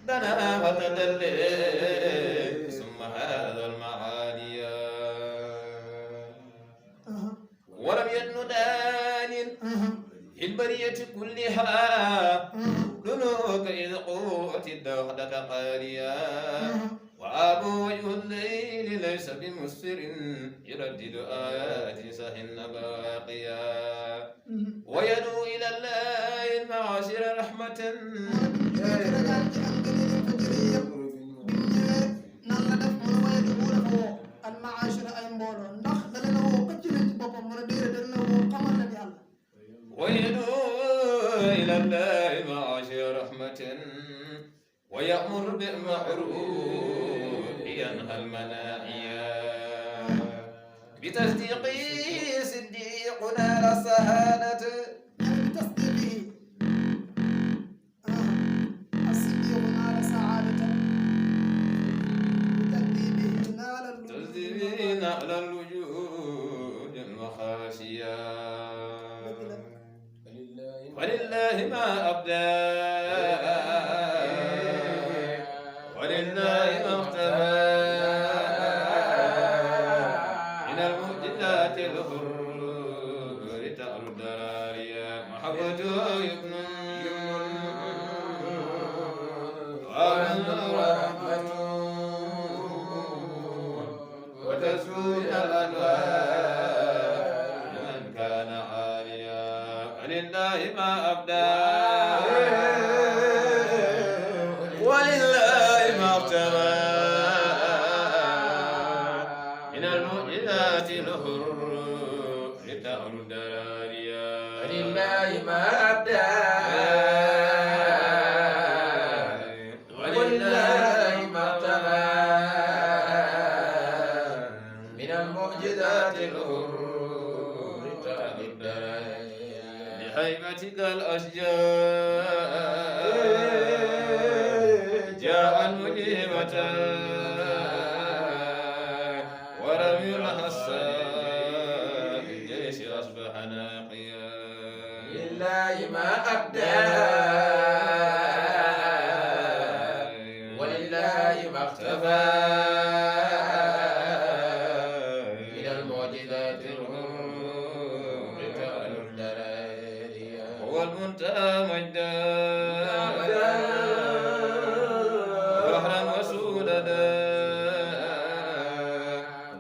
دنا فتدلي ثم هذا المعالي ولم يدن دان في البرية كلها دنوك إذ قوت الدوحدة قاليا وأبو وجه الليل ليس بمسر يردد آيات سهن باقيا ويدعو إلى الله المعاشر رحمة ويدعو إلى الله معاشر رحمة ويأمر بالمعروف ينهى المناهي بتصديقه صديقنا للسهادة تجذبين على الوجود المخاشية ولله ما أبدى ولله ما اختفى من المعجزات الغر تعالى الدرارية محبته يبن ورحمته وتسوي الأنوار من كان عاليا ولله ما أبدى ولله ما اغتمى من المعجزات الأخر لتأل الدراريا ولله ما أبدى ولله ما اغتمى من المعجزات الأخر لتأل الدراريا بهيبتك الأشجار جاءت مجيبة ورمي الحسان الجيش أصبح ناقيا لله ما أبدى ولله ما اختفى من المعجزات رجال الدرارية هو المنتهى مجدا بحرا وسودا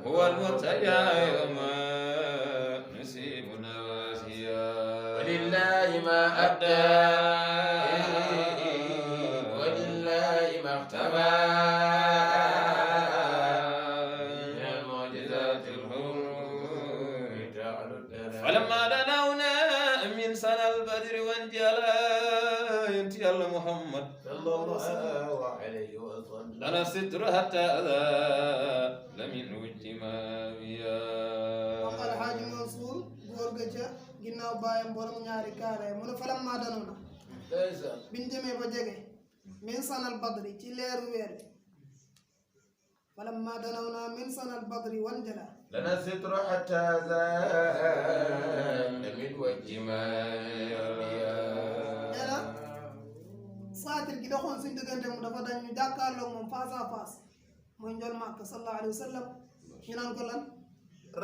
هو المرتجى يوم نسيب نواسيا ولله ما أبدى ولله ما اختفى من المعجزات رجال الدرارية فلما دنونا من سنة البدر وانجلى ينتي الله محمد صلى الله عليه وسلم لنا الستر حتى أذى لمن اجتماعيا Alxaaji Mansour góor ga ca ginnaaw baayam borom ñaari kaare mu ne falam maa danoona ndeysaan biñ demee ba jege min sanal badri ci leeru weer bi falam maa danoona min sanal badri wan jala لنا الستر حتى زال من وجه ما nee na saatir gi doxoon suñ diggante mu dafa dañ ñu jàkkaarloog moom face à face mooy njool Màkka sallallahu alayhi wa sallam ñu naan ko lan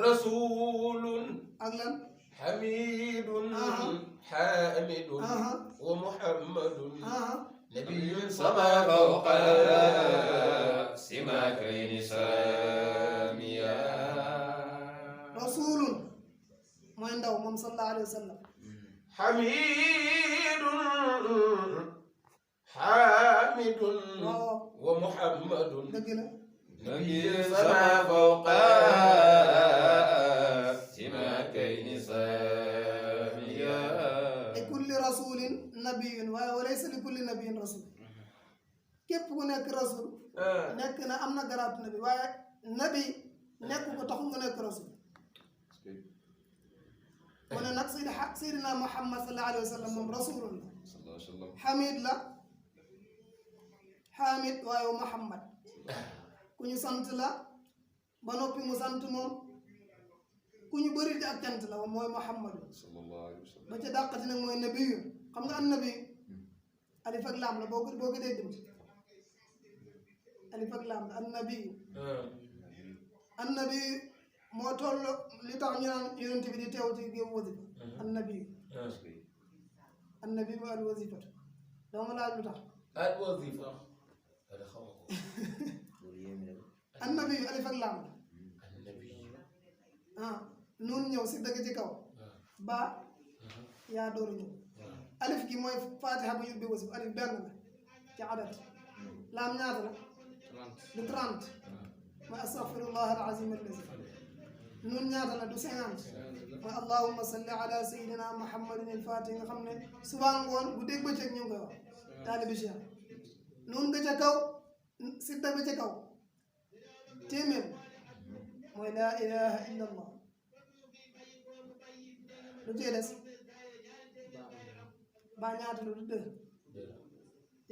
رسول ak lan حميد آه. حامد آه. ومحمد نبي سما فوق سماكين ساميا rasulun mooy ndaw moom sallallahu alayhi wa sallam حميد حامد waaw ومحمد dëgg la نبي سما فوق سماكين ساميا li kulli rasulin nabiyun waaye walaysa li kulli nabiyin rasul képp ku nekk rasul nekk na am na garaatu nabi waaye nabi nekk ko taxul nga nekk rasul mu ne nag Seydina Muhammad sallallahu alayhi wa sallam moom rasulun la صلى الله عليه وسلم Hamid la Hamid waaye Muhammad ku ñu sant la ba noppi mu sant moom ku ñu bëri di ak cant la mooy Muhammadu صلى الله عليه وسلم ba ca dàqati nag mooy nabiyu xam nga an nabi alif ak laam la boo ko dee dim alif ak laam la annabi moo toll li tax ñu naan yonent bi di teew ci géew wasifa annabi mu al wasifatu dama laaj lu tax al wasifa annabi alif ak laam la nun ñëw si dëgg ci kaw ba yaa dooru ñëw alif gi mooy fatiha bu yubbi wasif alif benn la ci adat laam ñaata la du 30 mooy astaghfirullah alazim allazi nun ñaata la du 50 mooy allahumma salli ala sayidina muhammadin alfatih nga xam ne suba ngoon bu dégg bëccëg ñu ngi koy wax taalibi cheikh nun nga ca kaw sidda bi ca kaw téeméer mooy laa ilaha illa allah lu cee des ba ñaata lu du 2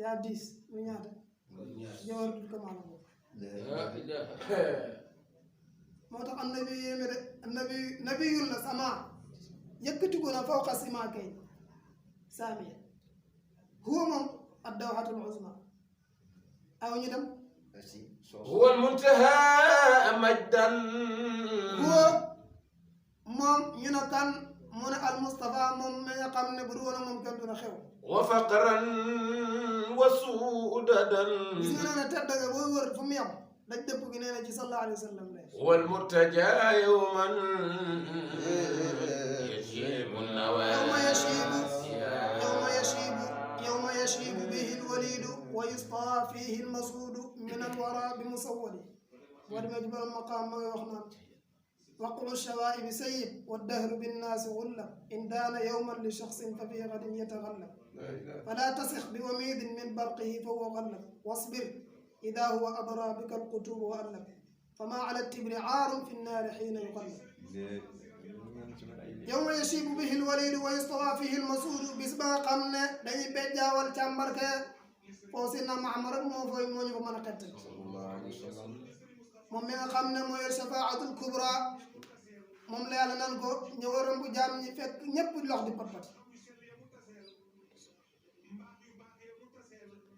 yaa 10 mu ñaata jawharatul kamal boobu moo tax annabi yéeme de nabiyul la sama yëkkatiku na fawqa sima kay saamiya huwa moom ad-dawhatul uzma aw ñu dem هو المنتهى مجدا huwa moom ñu ne kan mu ne al Mustafa moom mi nga xam ne bu dul woon moom kenn du na xew وفقرا وسؤددا gis nga ne tedd nga booy wër fu mu yem daj dëpp gi nee na ci sallallahu alayhi wa sallam lay والمرتجى يوما يشيب النوى يوم يشيب به الوليد ويسطى فيه المسعود من الورى بمسود والمجبر المقام ما يوخنا وقل الشوائب سيب والدهر بالناس غلب إن دان يوما لشخص ففي غد يتغلب فلا تسخ بوميد من برقه فهو غلب واصبر إذا هو أضرى بك القتوب وألب فما على التبر عار في النار حين يقلب يوم يشيب به الوليد ويستوى فيه المسعود بسبا قمنا دني بيجا والجمبرك فوسنا معمر مو فاي مو نيو مانا قتل moom mi nga xam ne mooy shafaatul kubra moom la yàlla nan ko ñëwaram bu jaam ñi fekk ñépp lox di pat-pat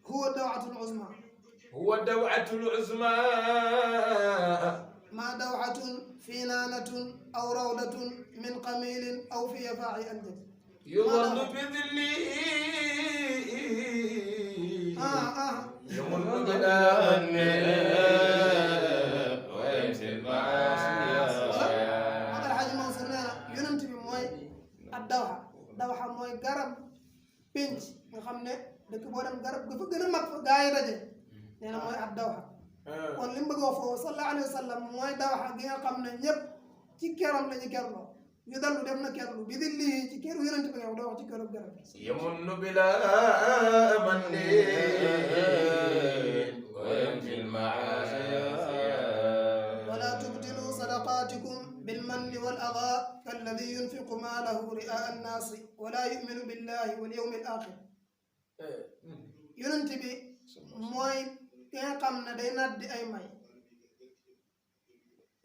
huwa dawatul uzma هو الدوعة العظمى ما دوعة فينانة أو روضة من قميل أو في يفاع أنجب يظل بذله يمن بلا ويمسي magal Xaaji Mansour nee na yonent bi mooy ak dawxa mooy garab pénc nga xam ne dëkk boo dem garab ga fa gën a mag fa gaa yi daje nee na mooy ak dawxa kon li mu bëgg a wax foofu sallallahu alayhi wa sallam mooy dawxa gi nga xam ne ñëpp ci keram la ñu kerloo ñu dallu def na kerlu bi di lii ci keru yonent bi nga wax doo wax ci keru garab يمن بلا من ويمشي المعاصي ولا تبطلوا صدقاتكم بالمن والأضاء كالذي ينفق ماله رئاء الناس ولا يؤمن بالله واليوم الآخر yonent bi mooy ki nga xam ne day naddi ay may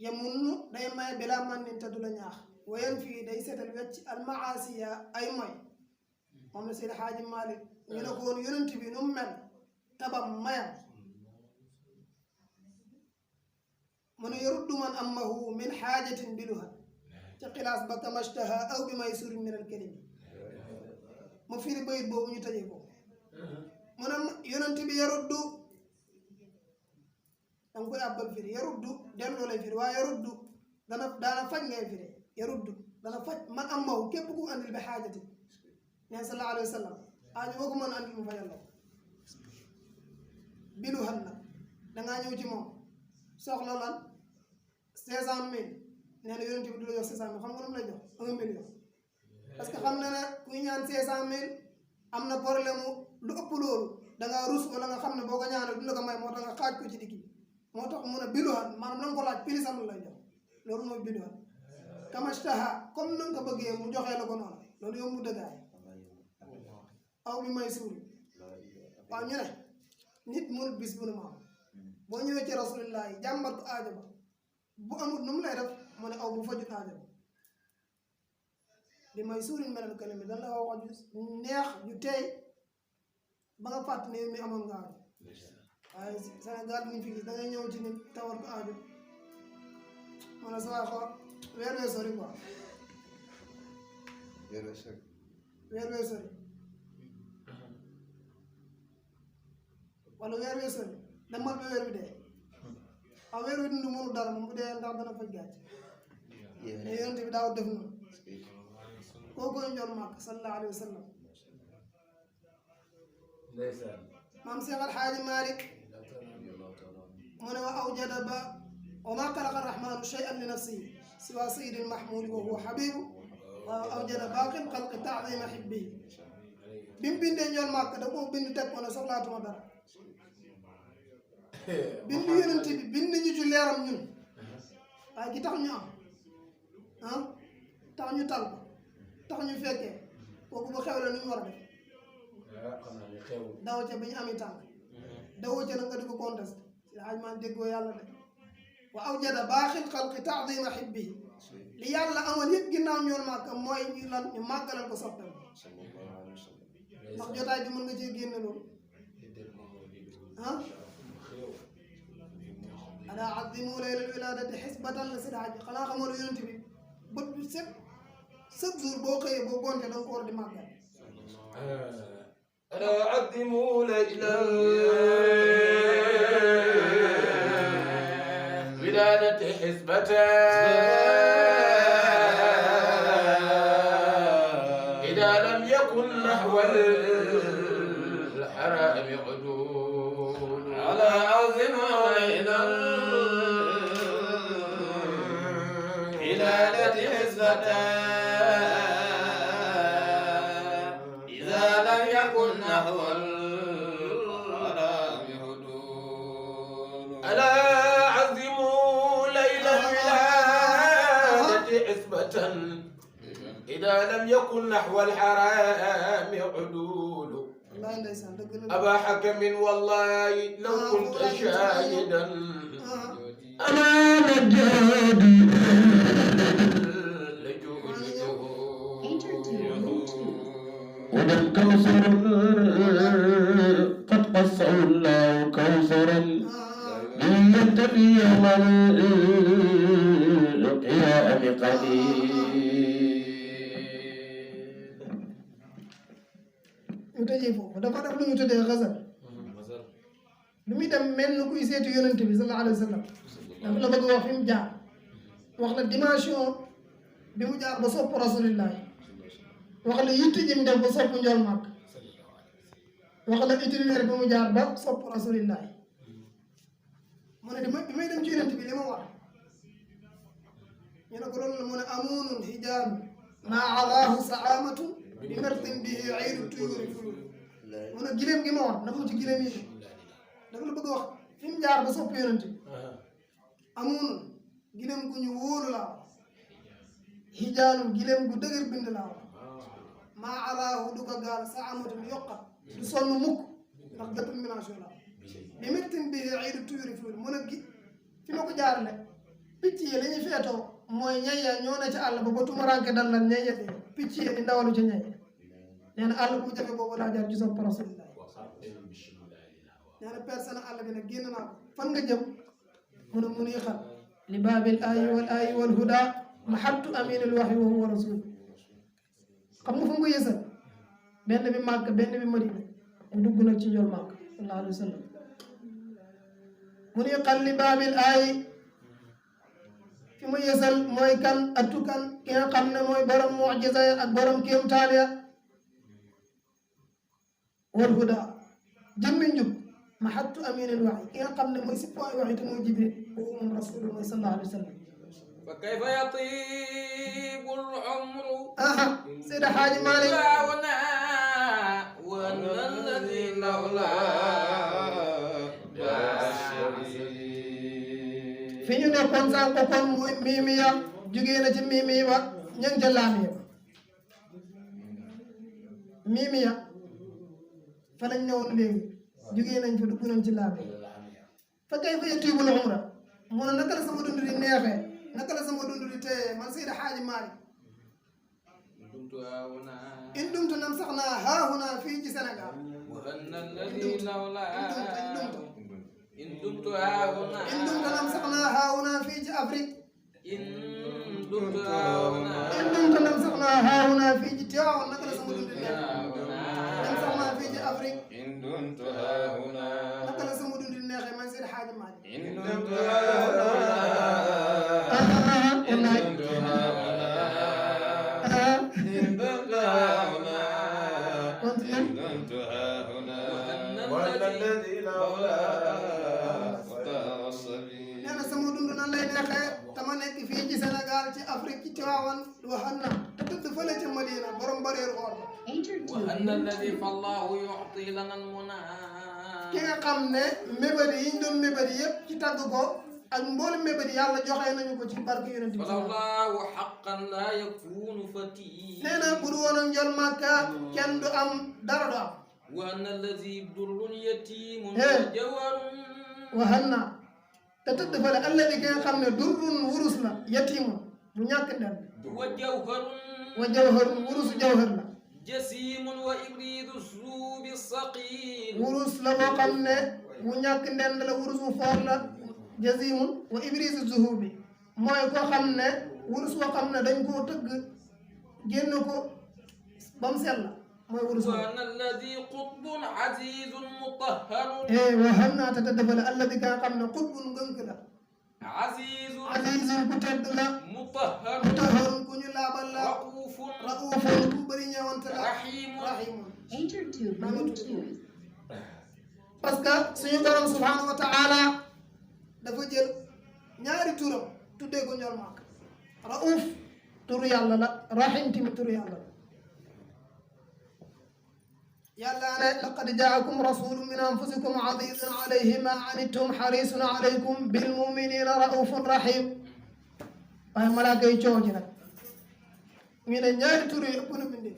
yamunnu day may bilaa mannin te du la ñaax wayen fii day seetal wecc almaasiya ay may moom la Seydi Xaaji Malik ñu ne ko woon yonent bi nu mu mel tabam mayam mu ne yaruddu man amahu min xaajatin biluha ca xilaas ba kamashtaha aw bi may surin min alkalimi ma firi bayit boobu ñu tëjee ko mu ne yonent bi yaruddu danga koy àbbal firi yaruddu delloo lay firi waaye yaruddu daana faj ngay firi yaruddu dana faj man amahu képp ku andil bi xaajatin neen sallallahu alayhi wa sallam aajo boo ko mën andil mu fajal la biluhan nag dangaa ñëw ci moom soxla lan 500 000 nee na yonent bi du la jox 500 000 xam nga nu mu lay jox 1 million parce que xam na ne kuy ñaan 500 000 am na problème lu ëpp loolu da ngaa rus wala nga xam ne boo ko ñaanal du la ko may moo tax nga xaaj ko ci digg moo tax mun a biluhan maanaam na nga ko laaj pilisam lay jox loolu mooy biluhan kamashtaha comme na nga ko bëggee mu joxee la ko noonu loolu yow mu dëggaay aw bi may suuri waaw ñu ne nit mënut bis bu ne ma am boo ñëwee ci rasulillah yi jàmbat ko aajo ba bu amul nu mu lay def mu ne aw bu fajut aajo ba bi may suuriñ melal kalimi dan la wax ju neex ju teey ba nga fàtt ne mi amoon nga aajo waaye Sénégal ni fi gis da ngay ñëw ci nit tawal ko aajo ma ne sa waay xool weer wee sori quoi weer wee sori wala weer wee sori demal ba weer bi dee waaw weer wi dund mënu dara moom bu dee ndax dana faj gàcc mais yonent bi daaw def noonu kooku njool màkk sallallahu alayhi wa sallam maam Seex Alxaaji Maalik mu ne wa awjada ba wa maa xalaqa arrahmaanu shay'an li nafsihi siwa sayyidil mahmuudi wa huwa habiibu wa awjada baaqil xalqi ta'ziima hibbihi bi mu bindee njool màkk da koo bind teg ko ne soxlaatuma dara bind yonent bi bind ñu ci leeram ñun waaye ki tax ñu am tax ñu tal ko tax ñu fekkee kooku bu xewle nu ñu war a def daw ca bi ñu ami tànk dawoo ca nag nga di ko contesté si xaj maan déggoo yàlla de wa awjada baaxil xalqi ta'ziima hibbihi li yàlla amoon yëpp ginnaaw ñool màkk mooy ñu lan ñu màggalal ko soppeem ndax jotaay bi mën nga cee génne loolu alaa azzimu laylal wilaadati xisbatan la si daaj xanaa xamoo ne yonent bi bët bu set chaque jour boo xëyee boo gonte da nga ko war di màggal alaa azzimu laylal wilaadati xisbatan idaa lam yakun naxwal xaraami uduul alaa azzimu laylal إذا لم يكن نحو الحرام حدود ألا عظموا ليل الولادة عصبة إذا لم يكن نحو الحرام حدود أبا حكم والله لو كنت شاهدا أنا نجادي ومن كوثر قد قصه الله كوثرا ليتبي يوم القيام قدير ñu tëjee foofu dafa def lu ñu tuddee xasal lu muy dem mel ni kuy seetu yonent bi sallallahu alayhi wa sallam dafa la bëgg wax fi mu jaar wax la dimension bi mu jaar ba sopp rasulillah wax la yitte ji mu def ba sopp njool màkk wax la itinéraire bi mu jaar ba sopp rasulillah mu ne bi may dem ci yonent bi li ma war ñu ne ko loolu la mu ne amunun hijaanu maa alaahu saamatu bi martin bihi ayru tuyuri fulul mu ne gileem gi ma war na mu ci gileem yi dafa la bëgg wax fi mu jaar ba sopp yonent bi amunun gileem gu ñu wóolu laa hijaanu gileem gu dëgër bind laa maa alaahu du ko gaal saamatu yokkat du sonn mukk ndax détermination la bi martin bihi ayru tuyuri fulul mu ne gi fi ma ko jaarale picc yi li ñuy feetoo mooy ñeya ñoo ne ca àll ba ba tumaranke dal lan ñeya picc yi di ndawalu ca ñeya nee na àll bu jafe boobu laa jaar ci sopp rasulillah nee na personne àll bi nag génn naa ko fan nga jëm mu ne mu nuy xal li baabil ayi wal huda mahattu aminul waxyi wa huwa rasul xam nga fu mu ko yësal benn bi màkk benn bi madina mu dugg nag ci njool màkk sallallahu alayhi wa sallam mu nuy xal li baabil ayi fi mu yësal mooy kan attu kan ki nga xam ne mooy borom mucjisa ya ak borom kéemtaan ya wal huda jëmmi njub mahattu aminul waxyi ki nga xam ne mooy sippooy waxyi te mooy jibril boobu moom rasulullah sallallahu alayhi wa sallam fa kayfa yatibu al-umru Seydi Haaji Maalik والذي لولا fi ñu nekkoon sànq kon muy miimiya jugee na ci miimiya ba ña ngi ca laamiya ba miimiya fa lañ ñëwoon léegi jugee nañ fa dugg nañ ci laamiya fa kayfa yatibul umra mu ne naka la sama dund di neexee naka la sama dund di téye man Seydi Haaji Maalik in dumtu nam sax naa haahuna fii ci Sénégal وأن الذي لولاه إن دمت هاهنا إن دمت لمسخنا هاهنا في أفريقيا إن دمت هاهنا إن دمت لمسخنا هاهنا في تيوا نقل سمود لمسخنا في أفريقيا إن دمت هاهنا نقل سمود النخ ما يصير حاجة معي إن دمت هاهنا إن دمت هاهنا إن دمت هاهنا إن دمت هاهنا وأن الذي لولا والصبي أنا سمود nan lay neexee tama nekk fii ci Sénégal ci Afrique ci Tivaouane waxan na te tëdd fële ca Madina borom bareer or وأن الذي فالله يعطي لنا المنى ki nga xam ne mébét yi ñu doon mébét yëpp ci tàgg ko ak mboolem mébét yàlla joxe nañu ko ci barke yonent bi فالله حقا لا يكون فتي nee na bu du woon ak njol Màkka kenn du am dara du am وأن الذي در يتيم Hey. وجوار waxan na te tëdd fële alladi ki nga xam ne durrun wurus la yatiimun bu ñàkk ndel وجوهر wa jawharun wurusu jawhar la جسيم وإبريد الزوب الصقيل wurus la boo xam ne bu ñàkk ndend la wurus bu foor la jazimun wa ibrisu zuhubi mooy koo xam ne wurus boo xam ne dañ koo tëgg génn ko ba mu sell la mooy wurus boobu وأن الذي قطب عزيز مطهر waxam naa te tëdd fële alladi ka nga xam ne xutbun ngënk la عزيز azizun ku tedd la مطهر mutahharun ku ñu laabal la رؤوف raufun ku bëri ñëwante la رحيم rahimun Enter to Bluetooth. parce que suñu borom subhanahu wa ta'ala dafa jël ñaari turam tuddee ko ñool maak rauf turu yàlla la rahim tamit turu yàlla la yàlla ne laqad jaakum rasulun min anfusikum azizun alayhi ma anittum harisun alaykum bil muminina raufun rahim waaye malaaka yi coow ji nag ñu ne ñaari tur yi ëpp na bindee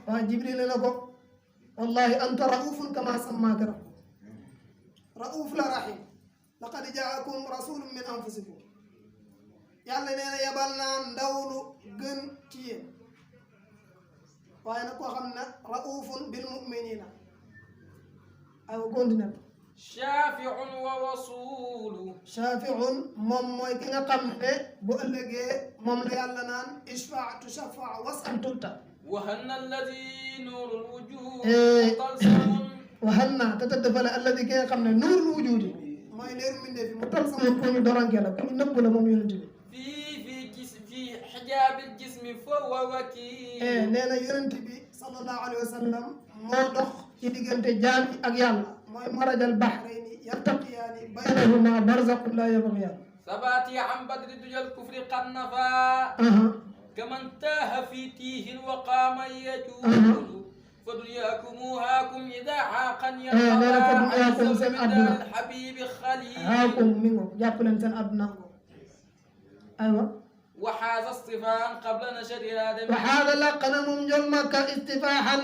waaye jibril ne na ko wallahi anta raufun kama sammaaka rabb rauf la rahim laqad jaakum rasulun min anfusikum yàlla nee na yabal naa ndaw lu gën ci yéen waaye nag koo xam ne raufun bil muminina aywa continue شافع ووصول shafiun moom mooy ki nga xam ne bu ëllëgee moom la yàlla naan ishfa'tu shafa'a was'al tu'ta وهن الذي نور الوجوه إيه. طلسم waxal naa te tëdd fale alladi ki nga xam ne nuurul wujudi mooy leeru mbindee fi mu tal sama ko ñu doranke la ku ñu nëbb la moom yonent bi في حجاب الجسم فهو وكيل nee na yonent bi sallallahu alayhi wa sallam moo dox ci diggante jaam yi ak yàlla mooy marajal bahrayni yartaqiyaani baynahuma barzaqun la yabghiyaan ثباتي عن بدر دجى الكفر قد نفى كمن تاه في تيه وقام يجول فدنياكم هاكم إذا عاقا فدنياكم يلقى سن من أدنى. دار الحبيب خليل haakum mi ngo jàpp leen seen àdduna ngo aywa وحاز اصطفاء قبل نشر آدم waxaada làq na moom njol makka istifaaxan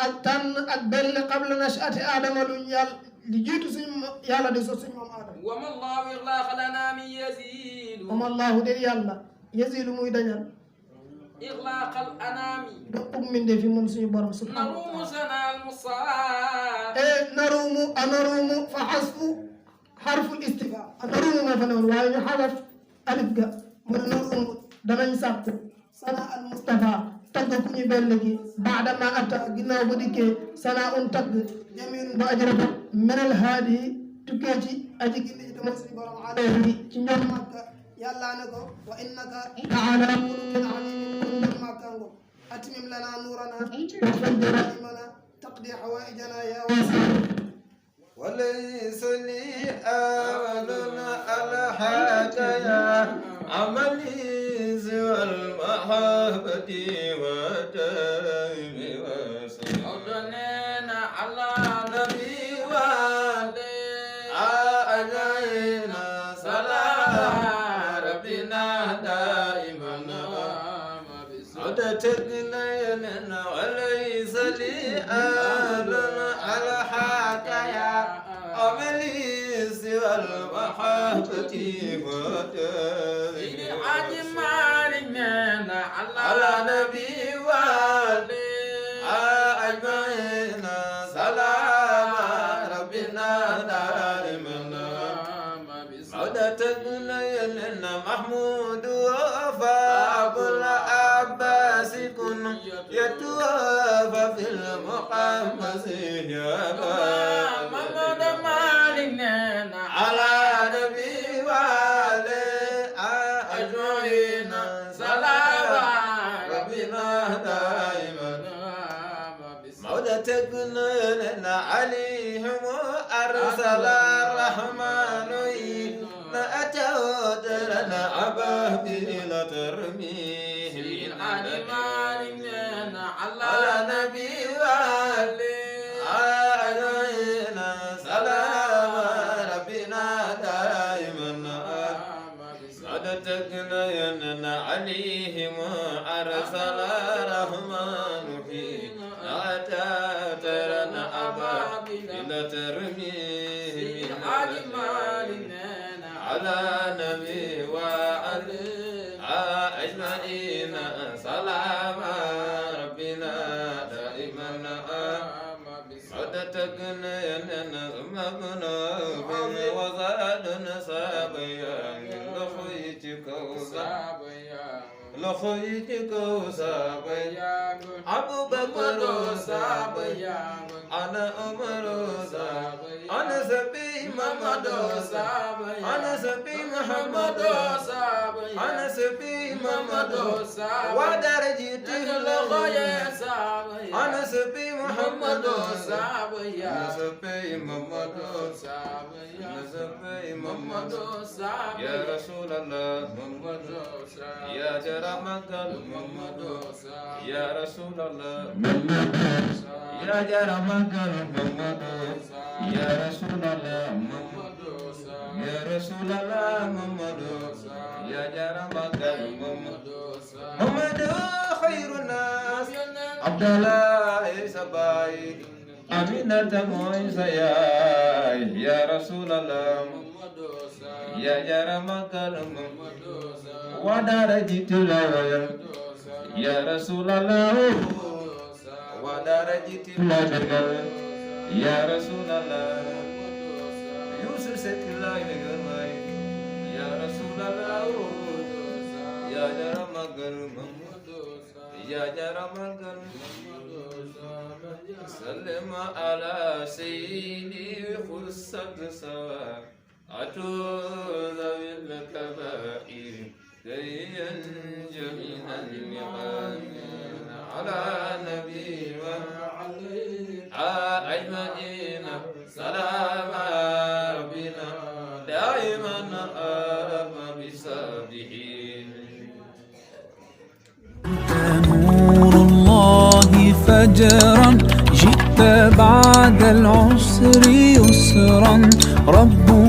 ak tànn ak belle qabla nashati aadama luñ yàlla li jiitu suñu yàlla di sos suñu moom aadama وما الله إغلاق الأنام يزيل moom allahu de yàlla yasilu muy dañal إغلاق الأنام doppug mbindee fi moom suñu borom subhanahu wa نروم taala سنا المصاب naruumu anaruumu fa xasfu xarful istifaa naruumu moo fa newoon waaye ñu xaraf alif ga mu ne naruumu danañ sàkku sana al mustafa tagg ku ñu bell gi baadama atta ginnaaw ba dikkee sana un tagg jamilun ba aji rafet menal haadi tukkee ci aji gindi ji dama suñu borom alayhi ci ñoom makka yàlla ne ko wa innaka taala xuluqin alimin ñoom makka ngo atimim lana nuurana Enter ومنا تقضي حوائجنا يا واسع وليس لي آمل على حاجة عملي سوى المحبة ودائم وسلم أردنا على نبي والي علينا سلام ربنا دائما عدت الليل وليس لي آل على حكايا عملي سوى المحبة سيد الحاج ودائم مالنا على على نبي والي أجمعين سلام محمود فأبو العباس كن يتوفى في المقمص محمد مالنا على نبي وآله أجمعين سلام ربنا دائما مودتكن لنا عليهم أرسل الرحمن أتوت لنا أبابيل ترميهم مالنا على نبي وآله أجمعين سلام ربنا دائما مودتكن لنا عليهم أرسل الرحمن أتوت لنا أبابيل ترميهم على نبي وآله أجمعين سلام ربنا دائما عدتكن يننا مغنى وزادنا سابيا لخيتك وسابيا أبو بكر سابيا أنا عمر سابيا أنا سبي محمد سابيا أنا سبي محمد سابيا أنا سبي محمد سابيا ودرجة الغاية سابيا أنا سبي محمد سابيا أنا سبي محمد سابيا أنا سبي محمد سابيا يا رسول الله محمد سابيا يا جرمك محمد سابيا يا رسول الله محمد سابيا يا جرمك محمد سابيا يا رسول الله محمد سابيا يا رسول الله محمد سابيا يا جرمك محمد سابيا محمد خير الناس عبد الله سباي أمينة موسى يا رسول الله يا جرمك محمد ودرجة الأول يا رسول الله ودرجة الأول يا رسول الله يوسف الله يا رسول الله يا جرمك محمد يا جرمك سلم على سيدي خصك سواء ذوي الكبائر كي ينجو من النقام على نبي وعليه أجمعين سلام ربنا دائما بسابحين نور الله فجرا جئت بعد العسر يسرا رب